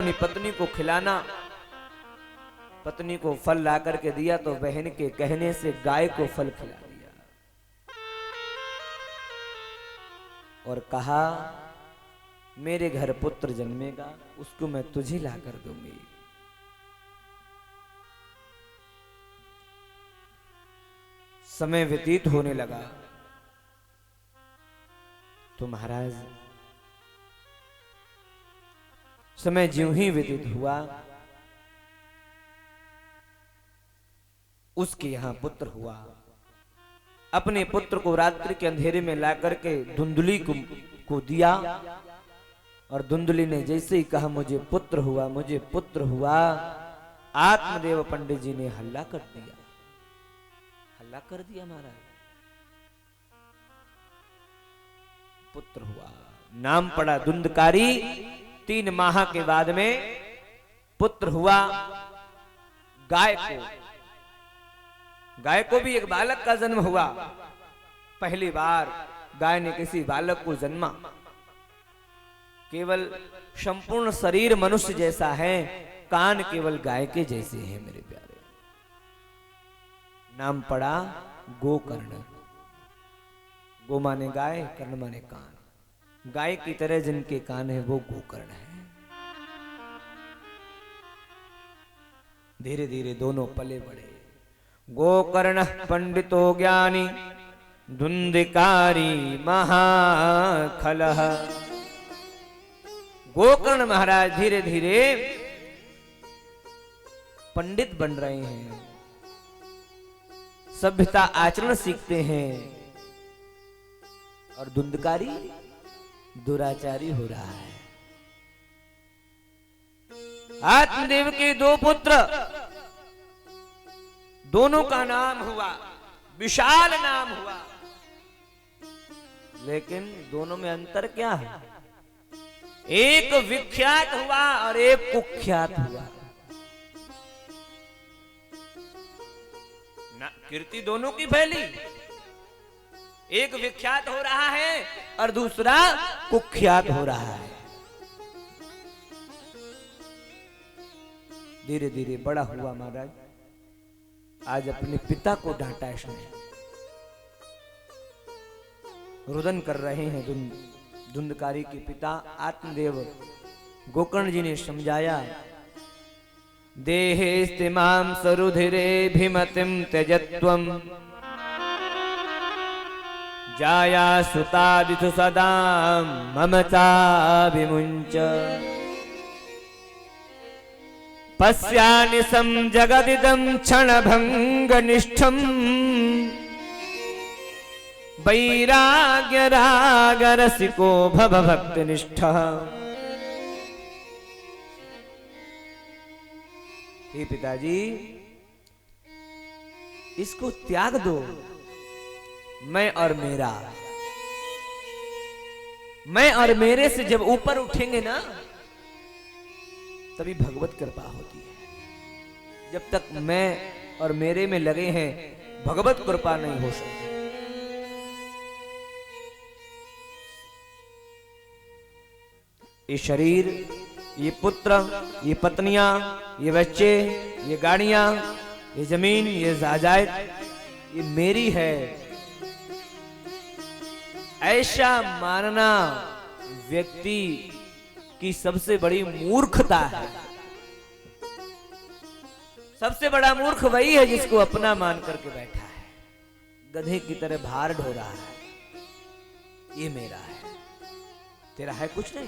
अपनी पत्नी को खिलाना। पत्नी को फल ला करके दिया तो बहन के कहने से गाय को फल खिला दिया और कहा मेरे घर पुत्र जन्मेगा उसको मैं तुझे ला कर दूंगी। समय व्यतीत होने लगा तो महाराज समय ज्यों ही व्यतीत हुआ उसके यहां पुत्र हुआ। अपने पुत्र को रात्रि के अंधेरे में ला करके धुंधली को दिया और धुंधली ने जैसे ही कहा मुझे पुत्र हुआ, मुझे पुत्र हुआ, आत्मदेव पंडित जी ने हल्ला कर दिया। हल्ला कर दिया महाराज, पुत्र हुआ, नाम पड़ा धुंधकारी। 3 माह के बाद में पुत्र हुआ। गाय को भी एक बालक का जन्म हुआ। पहली बार गाय ने किसी बालक को जन्मा। केवल संपूर्ण शरीर मनुष्य जैसा है, कान केवल गाय के जैसे हैं मेरे प्यारे। नाम पड़ा गोकर्ण। गो माने गाय, कर्ण माने कान। गाय की तरह जिनके कान है वो गोकर्ण है। धीरे धीरे दोनों पले बढ़े। गोकर्ण पंडितो ज्ञानी धुंधकारी महाखलः। गोकर्ण महाराज धीरे धीरे पंडित बन रहे हैं, सभ्यता आचरण सीखते हैं और धुंधकारी दुराचारी हो रहा है। आत्मदेव के 2 पुत्र, दोनों का नाम हुआ विशाल नाम हुआ, लेकिन दोनों में अंतर क्या है? एक विख्यात हुआ और एक कुख्यात हुआ। कीर्ति दोनों की फैली, एक विख्यात हो रहा है और दूसरा कुख्यात हो रहा है। धीरे धीरे बड़ा हुआ महाराज। आज अपने पिता को डांटा इसने। रुदन कर रहे हैं धुंधकारी के पिता आत्मदेव। गोकर्ण जी ने समझाया, देहे स्तिमां सरुधिरे भिमतिं त्यजत्वम् जाया सुतादिथु सदा ममता विमुञ्च पश्यानिशं जगदिदं क्षणभङ्गनिष्ठम् वैराग्य रागरसिको भव भक्तिनिष्ठः। हे पिताजी, इसको त्याग दो। मैं और मेरा, मैं और मेरे से जब ऊपर उठेंगे ना तभी भगवत कृपा होती है। जब तक मैं और मेरे में लगे हैं भगवत कृपा नहीं हो सकती। ये शरीर, ये पुत्र, ये पत्नियां, ये बच्चे, ये गाड़ियां, ये जमीन, ये जायदाद, ये मेरी है, ऐसा मानना व्यक्ति की सबसे बड़ी मूर्खता है। सबसे बड़ा मूर्ख वही है जिसको अपना मान करके बैठा है, गधे की तरह भार ढो रहा है। ये मेरा है, तेरा है कुछ नहीं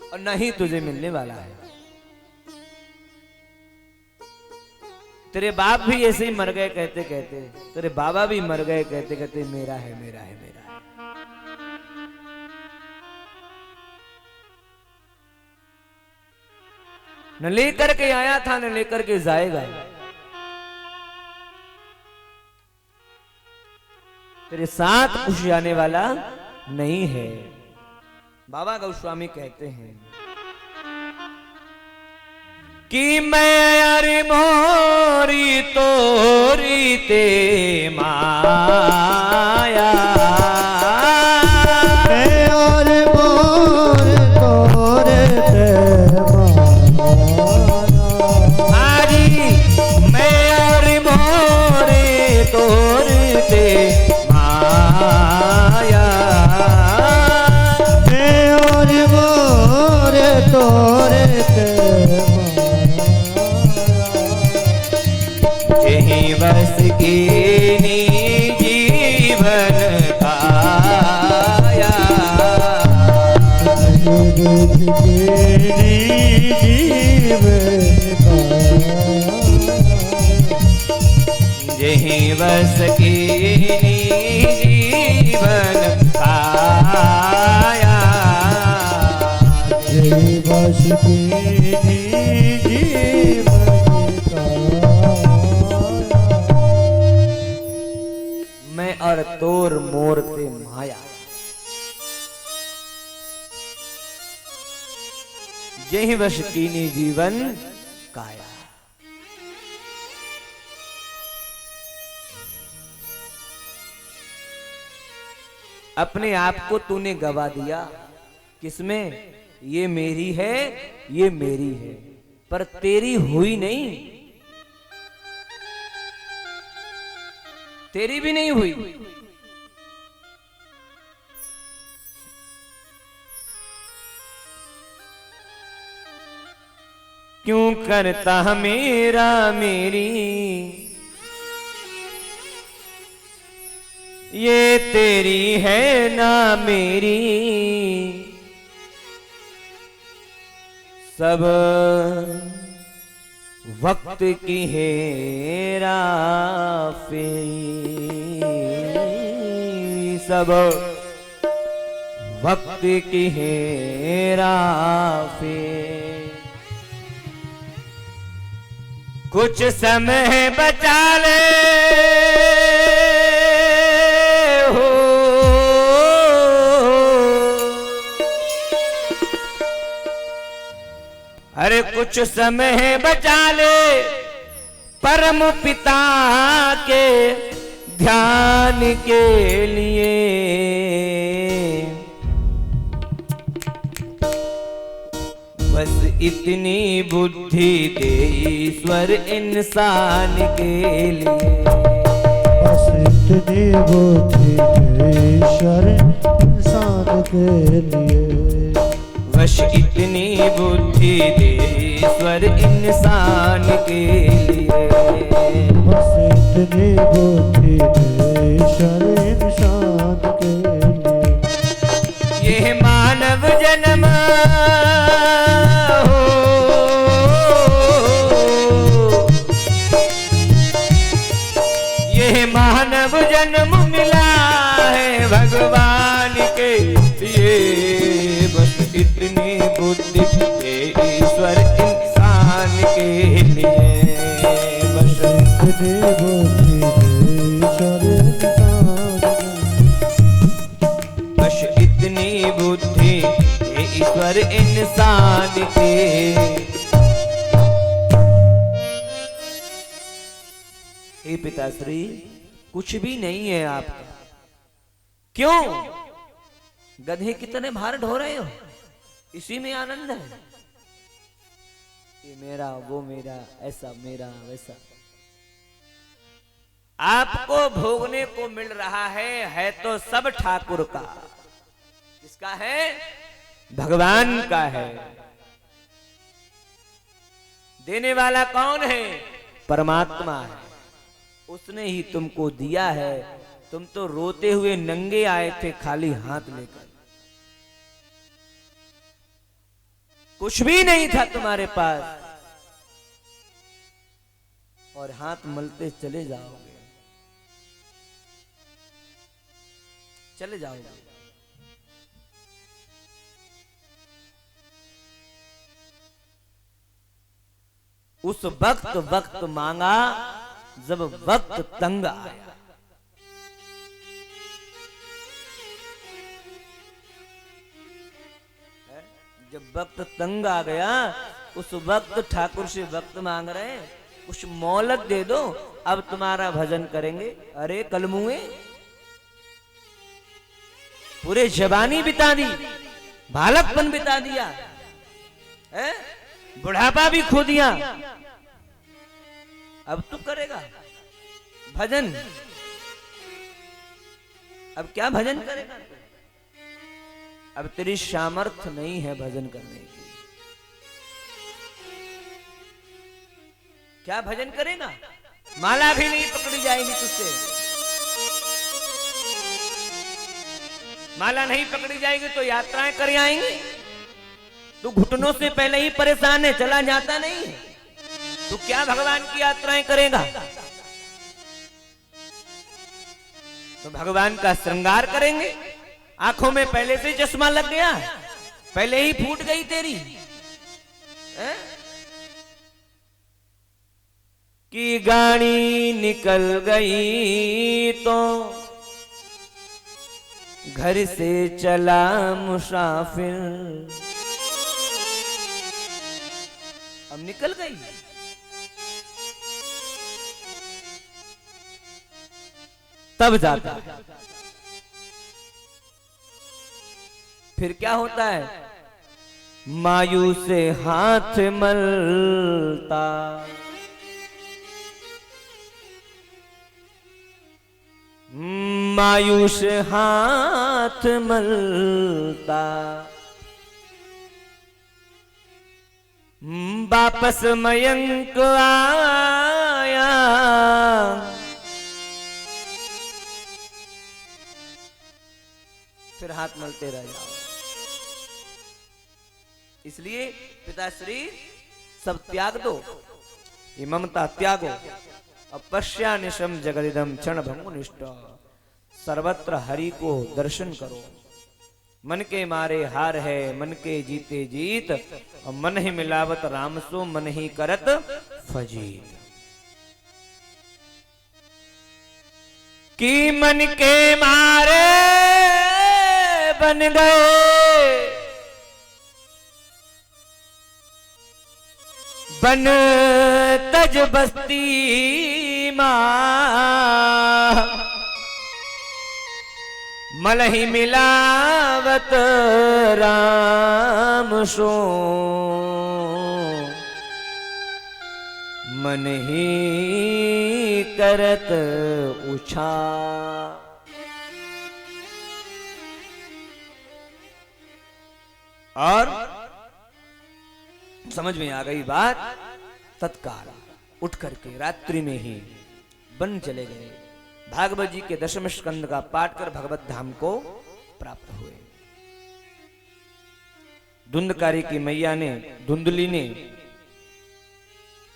और नहीं तुझे मिलने वाला है। तेरे बाप भी ऐसे ही मर गए कहते कहते, तेरे बाबा भी मर गए कहते कहते मेरा है, मेरा है, मेरा है। न लेकर के आया था न लेकर के जाएगा। तेरे साथ कुछ जाने वाला नहीं है। बाबा गोस्वामी कहते हैं कि मैं अरे मोरी तोरी ते माया, और मोर मोरे मोरे तोरे ते यही बस कीनी जीवन काया यही बस कीनी जीवन काया यही बस कीनी जीवन काया मैं और तोर मोर ते माया यही वश कीनी जीवन काया। अपने आप को तूने गवा दिया किसमें? ये मेरी है, ये मेरी है, पर तेरी हुई नहीं, तेरी भी नहीं हुई। क्यों करता मेरा मेरी ये तेरी है ना मेरी, सब वक्त की हेरा फेरी, सब वक्त की हेरा फेरी। कुछ समय बचा ले हो, अरे कुछ समय बचा ले परम पिता के ध्यान के लिए। बस इतनी बुद्धि दे ईश्वर इंसान के लिए। बस इतनी बुद्धि दे ईश्वर इंसान के लिए। बस इतनी बुद्धि दे ईश्वर इंसान के लिए। बस इतनी बुद्धि दे ईश्वर इंसान के लिए। ये मानव जन्म मानव जन्म मिला है भगवान के लिए। बस इतनी बुद्धि दे ईश्वर इंसान के लिए। बस इतनी बुद्धि दे ईश्वर इंसान के। बस इतनी बुद्धि दे ईश्वर इंसान के। हे पिताश्री कुछ भी नहीं है आपका। क्यों गधे कितने भार ढो रहे हो? इसी में आनंद है। ये मेरा वो मेरा ऐसा मेरा वैसा। आपको भोगने को मिल रहा है तो सब ठाकुर का। किसका है? भगवान का है। देने वाला कौन है? परमात्मा है। उसने ही तुमको दिया है। तुम तो रोते हुए नंगे आए थे खाली हाथ लेकर। कुछ भी नहीं था तुम्हारे पास और हाथ मलते चले जाओगे, चले जाओगे। उस वक्त मांगा जब वक्त तंग आया। जब वक्त तंग आ गया उस वक्त ठाकुर से वक्त मांग रहे हैं, कुछ मोहलत दे दो, अब तुम्हारा भजन करेंगे। अरे कलमुए पूरे जवानी बिता दी, बालकपन बिता दिया, बुढ़ापा भी खो दिया, अब तू करेगा भजन? अब क्या भजन करेगा? अब तेरी सामर्थ्य नहीं है भजन करने की। क्या भजन करेगा? माला भी नहीं पकड़ी जाएगी तुझसे। माला नहीं पकड़ी जाएगी तो यात्राएं कर आएंगे। तू घुटनों से पहले ही परेशान है, चला जाता नहीं है, तू क्या भगवान की यात्राएं करेगा? तो भगवान का श्रृंगार करेंगे। आंखों में पहले से चश्मा लग गया, पहले ही फूट गई तेरी है? कि गाड़ी निकल गई तो घर से चला मुसाफिर। अब निकल गई, तब जाता। फिर क्या होता है? मायूस से हाथ मलता, मायूस हाथ मलता, वापस मयंक आया। फिर हाथ मलते रह जाओ। इसलिए पिताश्री सब त्याग दो, ये ममता त्यागो। अपश्यानिशम जगदिदम क्षण भंगुनिष्ठ। सर्वत्र हरि को दर्शन करो। मन के मारे हार है, मन के जीते जीत। और मन ही मिलावत राम सो, मन ही करत फजीत। कि मन के मारे बन गए बन तज बस्ती माँ। मल ही मिलावत राम सो, मन ही करत उछा। और समझ में आ गई बात। तत्काल उठ करके रात्रि में ही वन चले गए। भागवत जी के दशम स्कंद का पाठ कर भगवत धाम को प्राप्त हुए। धुंधकारी की मैया ने, धुंधली ने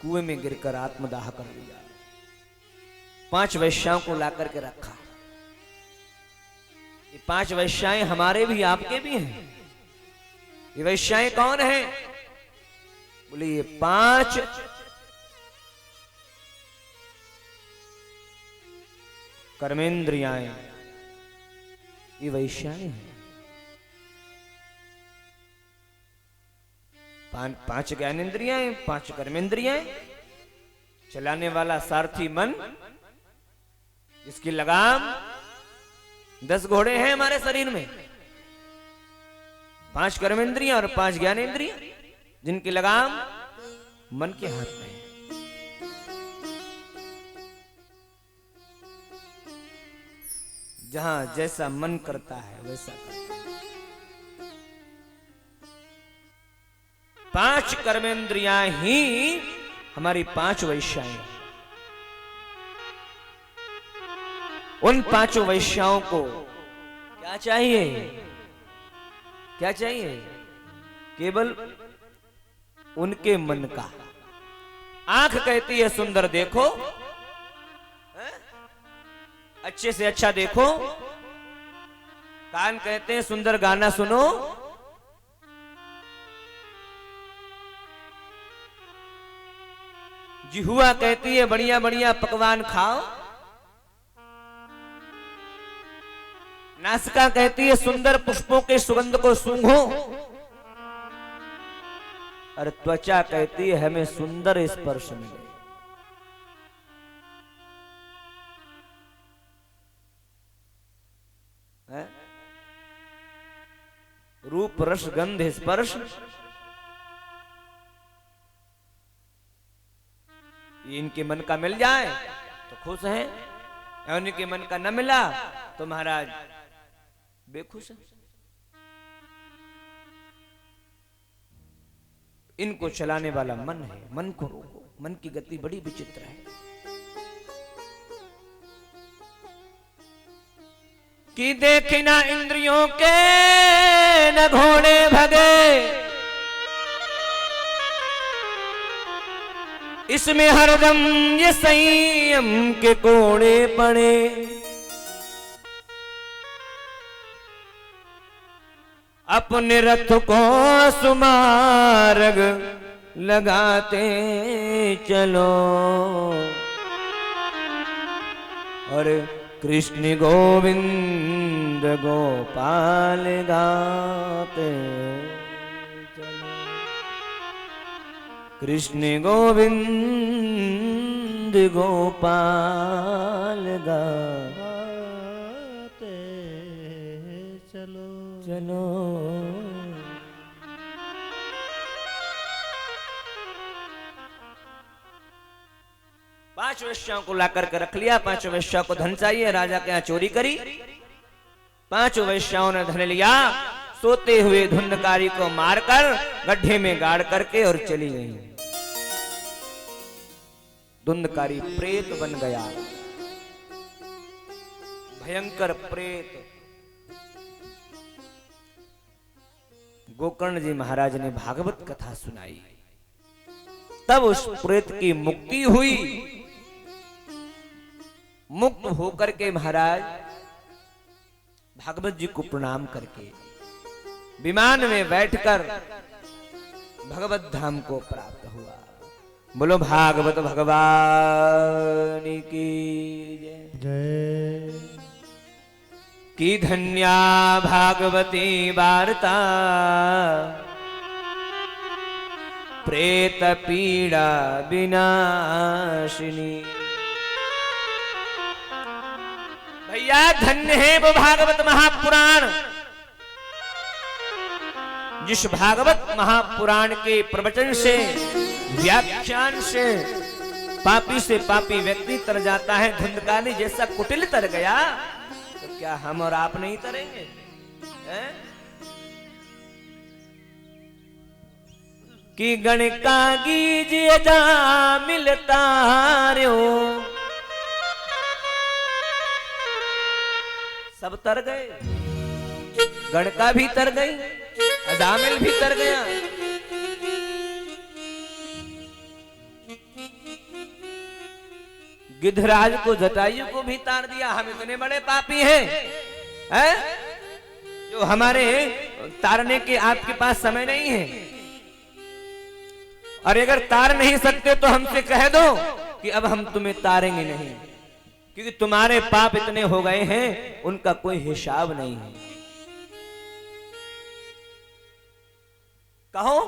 कुएं में गिरकर आत्मदाह कर लिया। 5 वैश्याओं को ला करके रखा। ये 5 वैश्याएं हमारे भी आपके भी हैं। ये वैश्याएं कौन हैं? बोले ये 5 कर्मेंद्रियां, ये वैश्याएं हैं। 5 ज्ञानेंद्रियां, 5 कर्मेंद्रियां। चलाने वाला सारथी मन, इसकी लगाम 10 घोड़े हैं हमारे शरीर में। 5 कर्मेंद्रियां और 5 ज्ञानेंद्रियां, जिनकी लगाम मन के हाथ में है। जहां जैसा मन करता है वैसा करता है। 5 कर्मेंद्रियां ही हमारी 5 वैश्याएं। उन 5 वैश्याओं को क्या चाहिए? क्या चाहिए? केवल उनके मन का। आंख कहती है सुंदर देखो, अच्छे से अच्छा देखो। कान कहते हैं सुंदर गाना सुनो। जिहुआ कहती है बढ़िया बढ़िया पकवान खाओ। नासिका कहती है सुंदर पुष्पों के सुगंध को सूंघो। और त्वचा कहती है हमें सुंदर स्पर्श मिले। रूप रस गंध स्पर्श, ये इनके मन का मिल जाए तो खुश हैं, और इनके मन का न मिला तो महाराज बेखुश है। इनको चलाने वाला मन है। मन को रोको, मन की गति बड़ी विचित्र है। कि देखे ना इंद्रियों के न घोड़े भगे, इसमें हरदम ये संयम के कोड़े पड़े। अपने रथ को सुमार्ग लगाते चलो और कृष्ण गोविंद गोपाल गाते चलो। कृष्ण गोविंद गोपाल गाते चलो चलो। पांच वेश्याओं को ला करके रख लिया। पांचों वेश्याओं को धन चाहिए, राजा के यहाँ चोरी करी। पांचों वेश्याओं ने धन लिया, सोते हुए धुंधकारी को मारकर गड्ढे में गाड़ करके और चली गई। धुंधकारी प्रेत बन गया, भयंकर प्रेत। गोकर्ण जी महाराज ने भागवत कथा सुनाई, तब उस प्रेत की मुक्ति हुई। मुक्त होकर के महाराज भागवत जी को प्रणाम करके विमान में बैठकर भगवत धाम को प्राप्त हुआ। बोलो भागवत भगवान की जय। की धन्या भागवती वार्ता, प्रेत पीड़ा विनाशिनी। भैया धन्य है वो भागवत महापुराण, जिस भागवत महापुराण के प्रवचन से, व्याख्यान से पापी से पापी व्यक्ति तर जाता है। धुंधकारी जैसा कुटिल तर गया, तो क्या हम और आप नहीं तरेंगे? कि गण का गीजिए जा मिलता रो, सब तर गए। गण का भी तर गई, अजामिल भी तर गया। गिद्धराज को, जटायु को भी तार दिया। हम इतने बड़े पापी हैं, जो हमारे तारने के आपके पास समय नहीं है। और अगर तार नहीं सकते तो हमसे कह दो कि अब हम तुम्हें तारेंगे नहीं, क्योंकि तुम्हारे पाप इतने हो गए हैं, उनका कोई हिसाब नहीं है। कहो,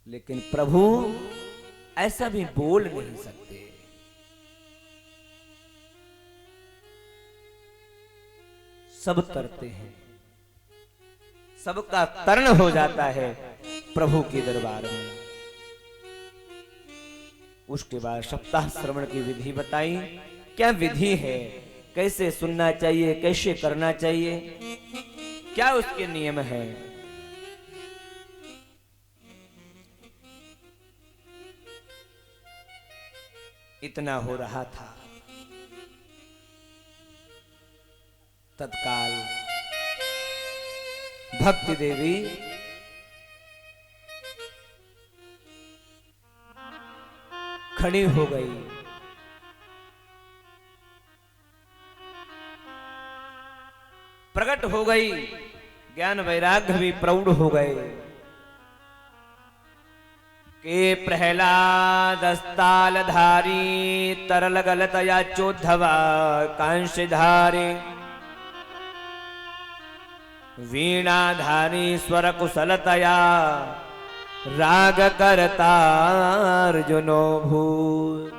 लेकिन प्रभु ऐसा भी बोल नहीं सकते। सब तरते हैं, सबका तरण हो जाता है प्रभु के दरबार में। उसके बाद सप्ताह श्रवण की विधि बताई। क्या विधि है, कैसे सुनना चाहिए, कैसे करना चाहिए, क्या उसके नियम है। इतना हो रहा था, तत्काल भक्ति देवी खड़ी हो गई। प्रकट हो गई, ज्ञान वैराग्य भी प्रौढ़ हो गए। के प्रहलाद अस्तालधारी, तरल गलतया चोद्धवा कांशधारी, वीणाधारी स्वर कुशलतया, राग करता अर्जुनो भूत।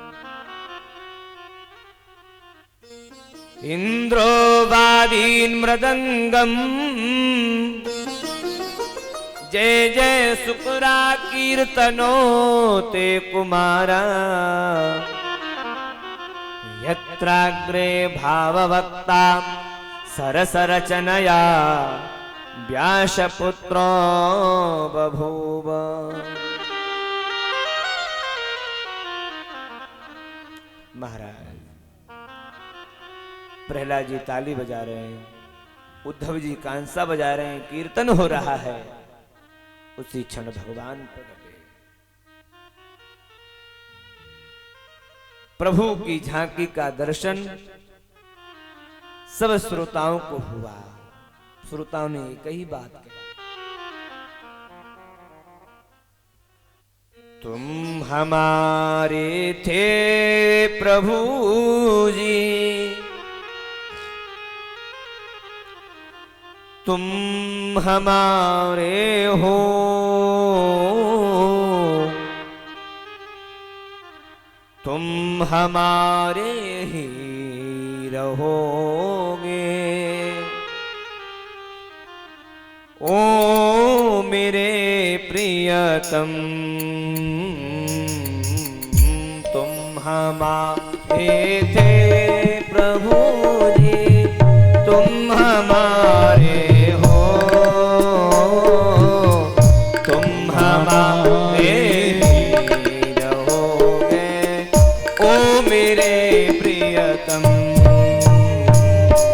इंद्रो वादीन मृदंगम, जय जय शुक्रा कीर्तनो ते कुमारा। यत्राग्रे भाववक्ता सरसरचनया व्यासपुत्रो बभूव। महाराज प्रहलाद जी ताली बजा रहे हैं, उद्धव जी कांसा बजा रहे हैं, कीर्तन हो रहा है। उसी क्षण भगवान प्रकट। प्रभु की झांकी का दर्शन सब श्रोताओं को हुआ। श्रोताओं ने एक ही बात कही, तुम हमारे थे प्रभु जी, तुम हमारे हो, तुम हमारे ही रहोगे। ओ मेरे प्रियतम, तुम हमारे थे प्रभु जी, तुम हमारे हो, तुम हमारे ही रहोगे। ओ मेरे प्रियतम, तुम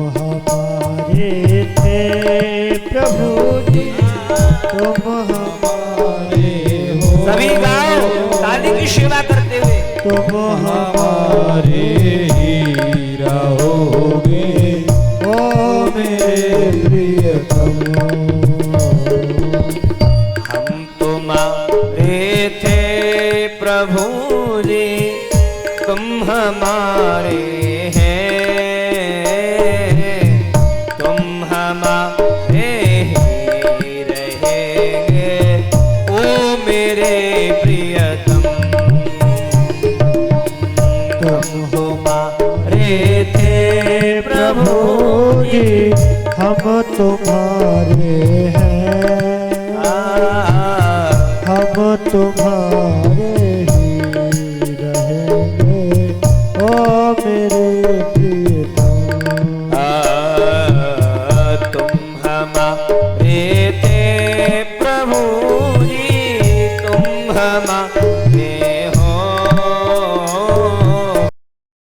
हमारे थे प्रभु जी, तुम हमारे हो। सभी गाओ ताली की सेवा करते हुए। तुम हमारे ही रहोगे, ओ मेरे प्रियतम। हम तुम्हारे थे प्रभु जी, तुम हमारे हैं, तुम हमारे ही रहेंगे। ओ मेरे प्रियतम, तुम हमारे थे प्रभु जी, हम तुम्हारे हैं,